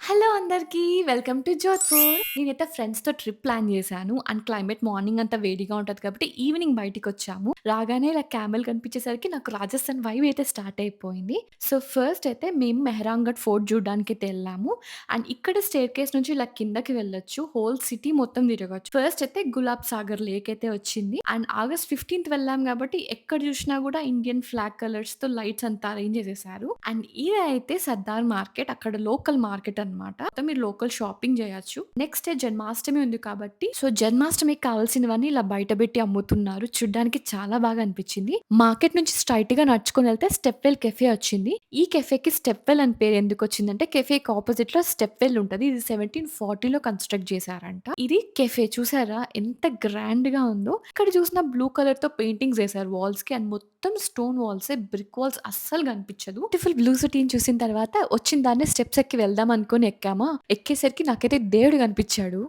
Hello అందరికీ. Welcome to Jodhpur. నేనైతే ఫ్రెండ్స్‌తో ట్రిప్ ప్లాన్ చేశాను. అండ్ క్లైమేట్ మార్నింగ్ అంతా వేడిగా ఉంటది కాబట్టి ఈవినింగ్ బయటికొచ్చాము. రాగానే ఇలా క్యామెల్ కనిపించేసరికి నాకు రాజస్థాన్ వైబ్ అయితే స్టార్ట్ అయిపోయింది. సో, ఫస్ట్ అయితే మేము మెహరాంగఢ్ ఫోర్ట్ చూడ్డానికైతే ఎళ్ళాము. అండ్ ఇక్కడ స్టేర్‌కేస్ నుంచి ఇలా కిందకి వెళ్ళొచ్చు. హోల్ సిటీ మొత్తం తిరగొచ్చు. ఫస్ట్ అయితే గులాబ్ సాగర్ లేక్ అయితే వచ్చింది. అండ్ ఆగస్ట్ 15థ్ వెళ్ళాం కాబట్టి ఎక్కడ చూసినా కూడా ఇండియన్ ఫ్లాగ్ కలర్స్‌తో లైట్స్ అంతా అరేంజ్ చేసేసారు. అండ్ ఇదైతే సర్దార్ మార్కెట్. అక్కడ లోకల్ మార్కెట్ అన్నమాట. మొత్తం మీరు లోకల్ షాపింగ్ చేయొచ్చు. నెక్స్ట్ డే జన్మాష్టమి ఉంది కాబట్టి సో, జన్మాష్టమికి కావాల్సినవన్నీ ఇలా బయట పెట్టి అమ్ముతున్నారు. చూడ్డానికి చాలా బాగా అనిపించింది. మార్కెట్ నుంచి స్ట్రెయిట్‌గా నడుచుకొని వెళ్తే స్టెప్ వెల్ కెఫే వచ్చింది. ఈ కెఫేకి స్టెప్ వెల్ అని పేరు ఎందుకొచ్చిందంటే కెఫేకి అపోజిట్‌లో స్టెప్ వెల్ ఉంటది. ఇది 1740లో కన్‌స్ట్రక్ట్ చేశారంట. ఇది కెఫే చూసారా ఎంత గ్రాండ్‌గా ఉందో. ఇక్కడ చూసిన బ్లూ కలర్‌తో పెయింటింగ్స్ ఏసారు వాల్స్‌కి. అండ్ మొత్తం స్టోన్ వాల్సే. బ్రిక్ వాల్స్ అస్సలు కనిపించదు. బ్యూటిఫుల్ బ్లూ సిటీని చూసిన తర్వాత వచ్చిన దాన్నే స్టెప్స్ ఎక్కి వెళ్దాం అనుకోని ఎక్కామా, ఎక్కేసరికి నాకైతే దేవుడు కనిపించాడు.